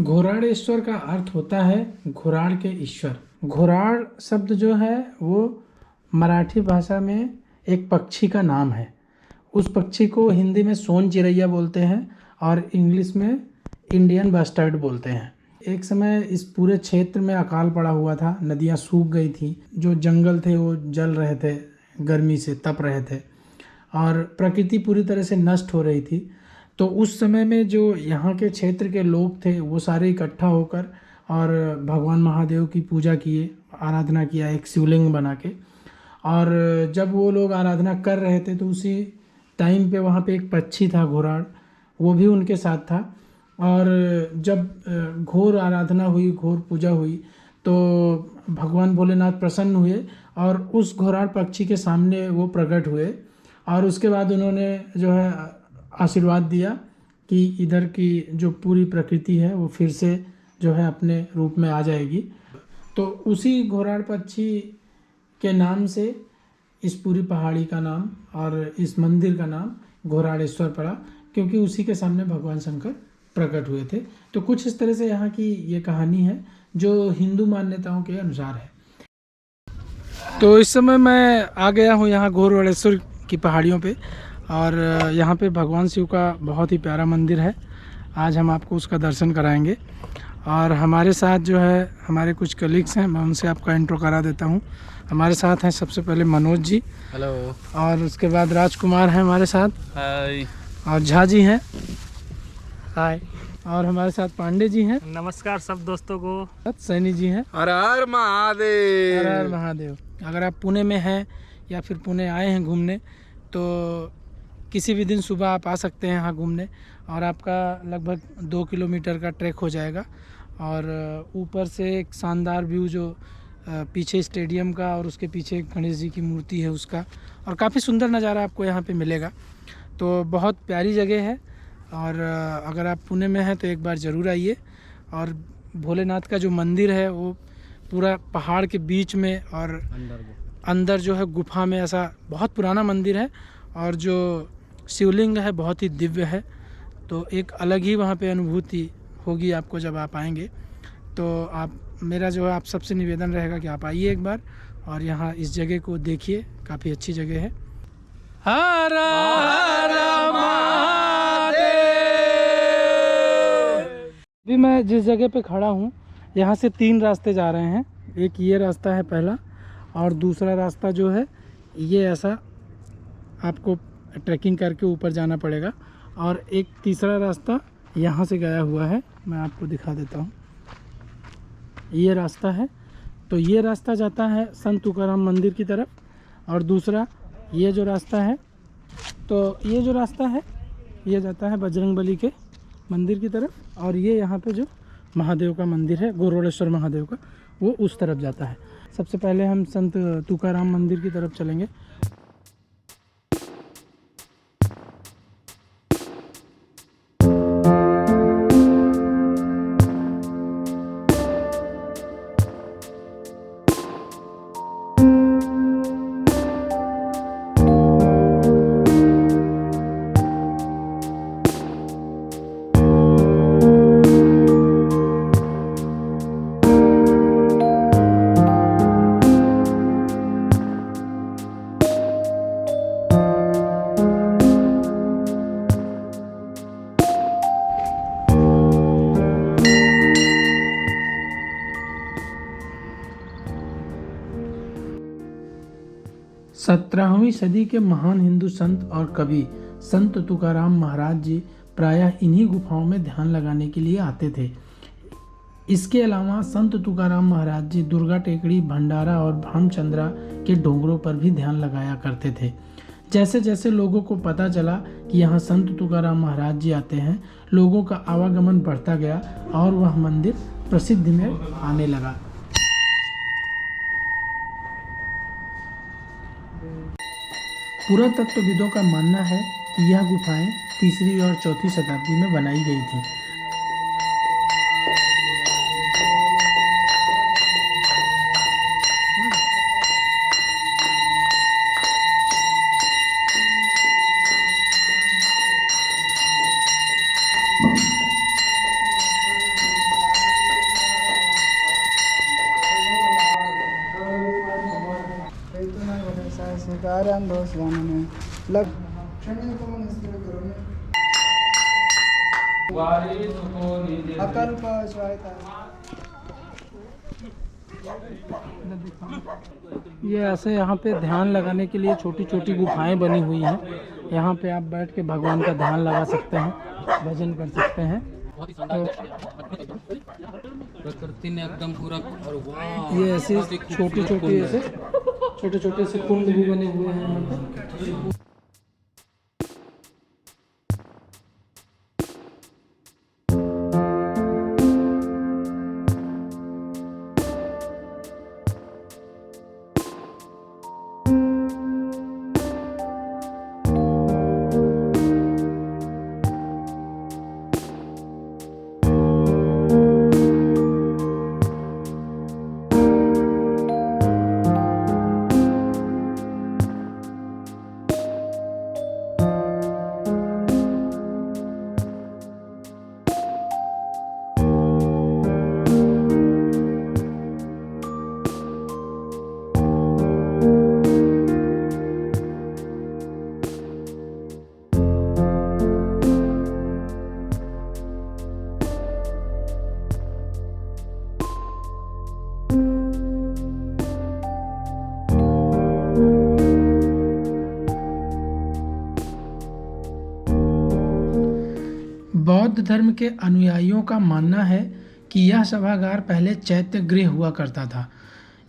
घोराडेश्वर का अर्थ होता है घोराड के ईश्वर। घोराड शब्द जो है वो मराठी भाषा में एक पक्षी का नाम है। उस पक्षी को हिंदी में सोन चिरैया बोलते हैं और इंग्लिश में इंडियन बस्टर्ड बोलते हैं। एक समय इस पूरे क्षेत्र में अकाल पड़ा हुआ था, नदियाँ सूख गई थी, जो जंगल थे वो जल रहे थे, गर्मी से तप रहे थे और प्रकृति पूरी तरह से नष्ट हो रही थी। तो उस समय में जो यहाँ के क्षेत्र के लोग थे वो सारे इकट्ठा होकर और भगवान महादेव की पूजा किए, आराधना किया एक शिवलिंग बना के। और जब वो लोग आराधना कर रहे थे तो उसी टाइम पे वहाँ पे एक पक्षी था घोराड, वो भी उनके साथ था। और जब घोर आराधना हुई, घोर पूजा हुई तो भगवान भोलेनाथ प्रसन्न हुए और उस घोराड पक्षी के सामने वो प्रकट हुए और उसके बाद उन्होंने जो है आशीर्वाद दिया कि इधर की जो पूरी प्रकृति है वो फिर से जो है अपने रूप में आ जाएगी। तो उसी घोराड पक्षी के नाम से इस पूरी पहाड़ी का नाम और इस मंदिर का नाम घोराडेश्वर पड़ा, क्योंकि उसी के सामने भगवान शंकर प्रकट हुए थे। तो कुछ इस तरह से यहाँ की ये कहानी है जो हिंदू मान्यताओं के अनुसार है। तो इस समय मैं आ गया हूँ यहाँ घोराडेश्वर की पहाड़ियों पे और यहाँ पे भगवान शिव का बहुत ही प्यारा मंदिर है। आज हम आपको उसका दर्शन कराएंगे और हमारे साथ जो है हमारे कुछ कलीग्स हैं, मैं उनसे आपका इंट्रो करा देता हूँ। हमारे साथ हैं सबसे पहले मनोज जी, हेलो, और उसके बाद राजकुमार हैं हमारे साथ, हाय, और झा जी हैं, हाय, और हमारे साथ पांडे जी हैं, नमस्कार सब दोस्तों को, सैनी जी हैं। हर हर महादेव। हर हर महादेव। अगर आप पुणे में हैं या फिर पुणे आए हैं घूमने तो किसी भी दिन सुबह आप आ सकते हैं यहाँ घूमने और आपका लगभग 2 किलोमीटर का ट्रैक हो जाएगा। और ऊपर से एक शानदार व्यू जो पीछे स्टेडियम का और उसके पीछे गणेश जी की मूर्ति है उसका, और काफ़ी सुंदर नज़ारा आपको यहाँ पे मिलेगा। तो बहुत प्यारी जगह है और अगर आप पुणे में हैं तो एक बार ज़रूर आइए। और भोलेनाथ का जो मंदिर है वो पूरा पहाड़ के बीच में और अंदर जो है गुफा में, ऐसा बहुत पुराना मंदिर है और जो शिवलिंग है बहुत ही दिव्य है। तो एक अलग ही वहाँ पे अनुभूति होगी आपको जब आप आएंगे। तो आप मेरा जो है आप सबसे निवेदन रहेगा कि आप आइए एक बार और यहाँ इस जगह को देखिए, काफ़ी अच्छी जगह है। हर हर महादेव। अभी मैं जिस जगह पे खड़ा हूँ यहाँ से 3 रास्ते जा रहे हैं। एक ये रास्ता है पहला, और दूसरा रास्ता जो है ये ऐसा आपको ट्रैकिंग करके ऊपर जाना पड़ेगा, और एक तीसरा रास्ता यहाँ से गया हुआ है, मैं आपको दिखा देता हूँ। ये रास्ता है, तो ये रास्ता जाता है संत तुकाराम मंदिर की तरफ, और दूसरा ये जो रास्ता है, तो ये जो रास्ता है ये जाता है बजरंगबली के मंदिर की तरफ, और ये यहाँ पे जो महादेव का मंदिर है घोराडेश्वर महादेव का, वो उस तरफ जाता है। सबसे पहले हम संत तुकाराम मंदिर की तरफ चलेंगे। सत्रहवीं सदी के महान हिंदू संत और कवि संत तुकाराम महाराज जी प्रायः इन्हीं गुफाओं में ध्यान लगाने के लिए आते थे। इसके अलावा संत तुकाराम महाराज जी दुर्गा टेकड़ी, भंडारा और भामचंद्रा के डोंगरों पर भी ध्यान लगाया करते थे। जैसे जैसे लोगों को पता चला कि यहाँ संत तुकाराम महाराज जी आते हैं, लोगों का आवागमन बढ़ता गया और वह मंदिर प्रसिद्धि में आने लगा। पुरातत्वविदों का मानना है कि यह गुफाएं 3री और 4थी शताब्दी में बनाई गई थीं। सारे अनुभव इस गाने में लग क्षणियों को मन स्थिर करो में अकल्प स्वायता। ये ऐसे यहाँ पे ध्यान लगाने के लिए छोटी छोटी गुफाएं बनी हुई हैं। यहाँ पे आप बैठ के भगवान का ध्यान लगा सकते हैं, भजन कर सकते हैं। प्रकृति ने एकदम पूरा ये ऐसे छोटी छोटी ऐसे छोटे छोटे से कुंड भी बने हुए हैं यहाँ पे। बौद्ध धर्म के अनुयायियों का मानना है कि यह सभागार पहले चैत्य गृह हुआ करता था।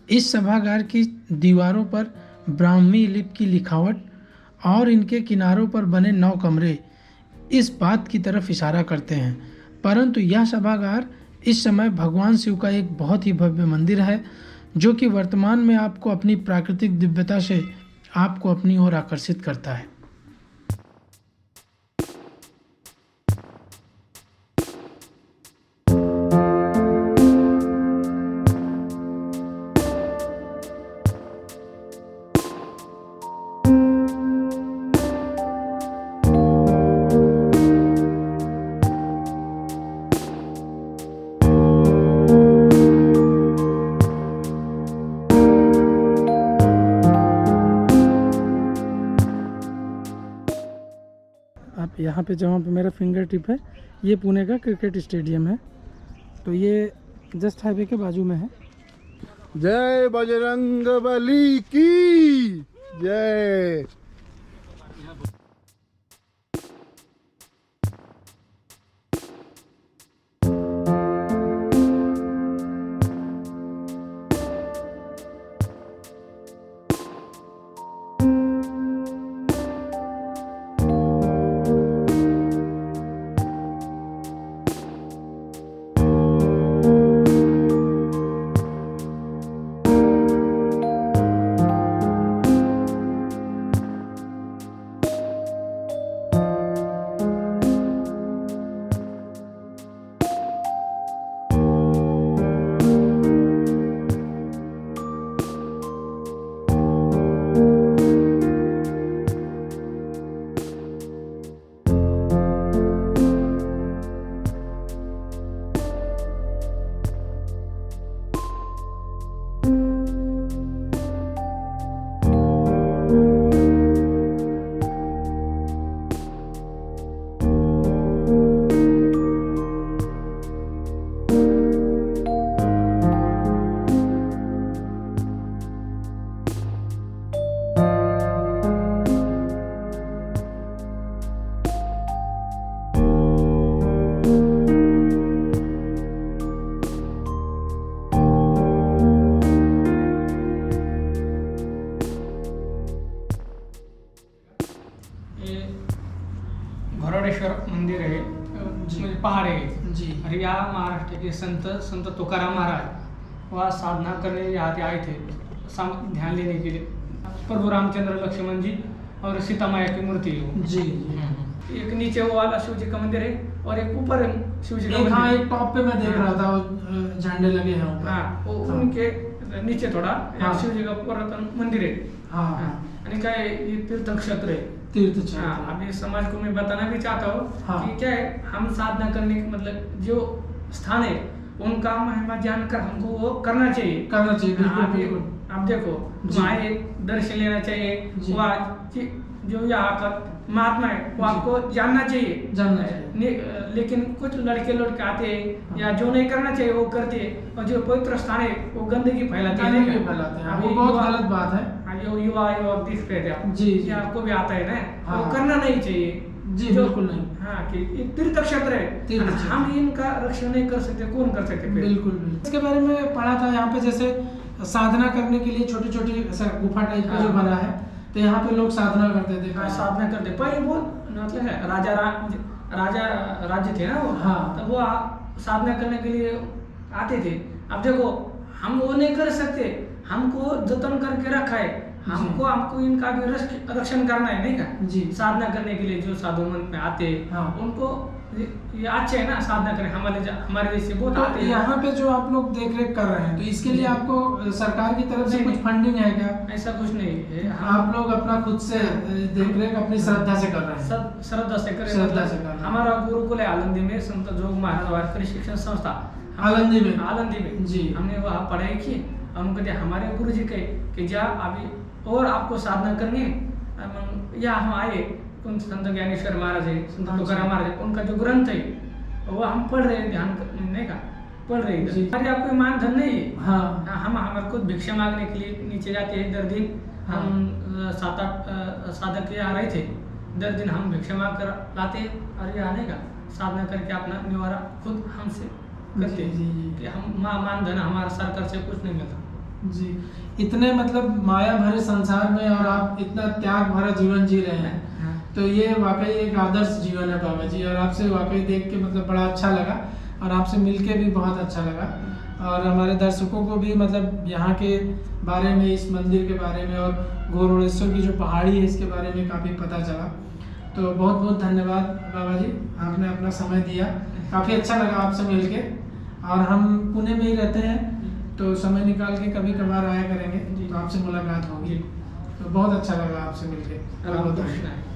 इस सभागार की दीवारों पर ब्राह्मी लिपि की लिखावट और इनके किनारों पर बने 9 कमरे इस बात की तरफ इशारा करते हैं। परंतु यह सभागार इस समय भगवान शिव का एक बहुत ही भव्य मंदिर है, जो कि वर्तमान में आपको अपनी प्राकृतिक दिव्यता से आपको अपनी ओर आकर्षित करता है। आप यहाँ पे जहाँ पे मेरा फिंगर टिप है, ये पुणे का क्रिकेट स्टेडियम है। तो ये जस्ट हाईवे के बाजू में है। जय बजरंग बली की जय। घोरडेश्वर मंदिर आहे, म्हणजे पहाड़ है जी। और यहाँ महाराष्ट्र के संत तुकाराम महाराज वह साधना करने यहाँ आए थे, ध्यान लेने के लिए। प्रभु रामचंद्र, लक्ष्मण जी और सीता मैया की मूर्ति है जी। एक नीचे वो वाला शिव जी का मंदिर है और एक ऊपर शिव जी का मंदिर। हाँ, एक टॉप पे मैं देख रहा था झंडे लगे हैं ऊपर। हाँ, वो उनके नीचे थोड़ा शिव जी का पुरातन मंदिर है। आणि काय ये तीर्थ क्षेत्र है, तीर्थ क्षेत्र। अभी समाज को मैं बताना भी चाहता हूँ कि क्या है, हम साधना करने के मतलब जो स्थान है उनका महिमा जानकर हमको वो करना चाहिए। बिल्कुल। आप देखो, वहाँ एक दर्शन लेना चाहिए। जी। वह जो यहाँ का महात्मा है वो आपको जानना चाहिए। जानना चाहिए। लेकिन कुछ लड़के आते हैं या जो नहीं करना चाहिए वो करते हैं, और जो पवित्र स्थान है वो गंदगी फैलाते हैं। गंदगी फैलाते हैं, वो बहुत गलत बात है। जो युवा दिख रहे थे आप, जी, जी। ये आपको भी आता है ना, हाँ। वो करना नहीं चाहिए। जी, जो- बिल्कुल नहीं। हाँ, कि ये तीर्थ क्षेत्र है, तीर्थ क्षेत्र। हम इनका रक्षण नहीं कर सकते, कौन कर सकते फिर? बिल्कुल बिल्कुल। इसके बारे में पढ़ा था यहाँ पे, जैसे साधना करने के लिए छोटी छोटी ऐसा गुफा टाइप का जो हाँ। बना है, तो यहाँ पे लोग साधना करते थे। हाँ, साधना करते पहले बहुत मतलब है, राजा राज्य थे ना वो, हाँ। तब वो साधना करने के लिए आते थे। अब देखो हम वो नहीं कर सकते, हमको जतन करके रखा है, हमको इनका भी रक्षण करना है, नहीं का? जी। साधना करने के लिए जो साधु मन में आते हैं, हाँ। उनको ये अच्छे है ना साधना करें, हमारे जैसे बहुत तो आते हैं। यहाँ पे जो आप लोग देख रेख कर रहे हैं, तो इसके लिए आपको सरकार की तरफ से नहीं, कुछ नहीं। फंडिंग है क्या? ऐसा कुछ नहीं है, आप लोग अपना खुद से देख रेख अपनी श्रद्धा से कर रहे हैं? श्रद्धा से करें। श्रद्धा से करें। हमारा गुरुकुल है आलंदी में, संत जोग महाराज वारकरी शिक्षण संस्था आलंदी में? आलंदी में जी। हमने वहाँ पढ़ाई की, और उनको दिया हमारे गुरु जी कहे कि जा अभी और आपको साधना करनी है। या हम आए, उन संत ज्ञानेश्वर महाराज है, संत हाँ जी। तुकाराम महाराज है, उनका जो ग्रंथ है वो हम पढ़ रहे हैं, ध्यान नहीं का पढ़ रहे हैं। जी। हमारे आपको मान धन नहीं है। हाँ। हम हमारे को भिक्षा मांगने के लिए नीचे जाते हैं दर दिन। हम 7-8 साधक यहाँ रहे थे, दर दिन हम भिक्षा मांग कर लाते और ये आने का साधना करके अपना निवारा खुद हमसे करते जी, जी। कि हम मान धन हमारा सरकार से कुछ नहीं मिलता। जी, इतने मतलब माया भरे संसार में और आप इतना त्याग भरा जीवन जी रहे हैं, तो ये वाकई एक आदर्श जीवन है बाबा जी। और आपसे वाकई देख के मतलब बड़ा अच्छा लगा, और आपसे मिलके भी बहुत अच्छा लगा, और हमारे दर्शकों को भी मतलब यहाँ के बारे में, इस मंदिर के बारे में और घोरोड़ेश्वर की जो पहाड़ी है इसके बारे में काफ़ी पता चला। तो बहुत बहुत धन्यवाद बाबा जी, आपने अपना समय दिया, काफ़ी अच्छा लगा आपसे मिलके। और हम पुणे में ही रहते हैं, तो समय निकाल के कभी कभार आया करेंगे, तो आपसे मुलाकात होगी। तो बहुत अच्छा लगा आपसे मिलके। राम कृष्ण।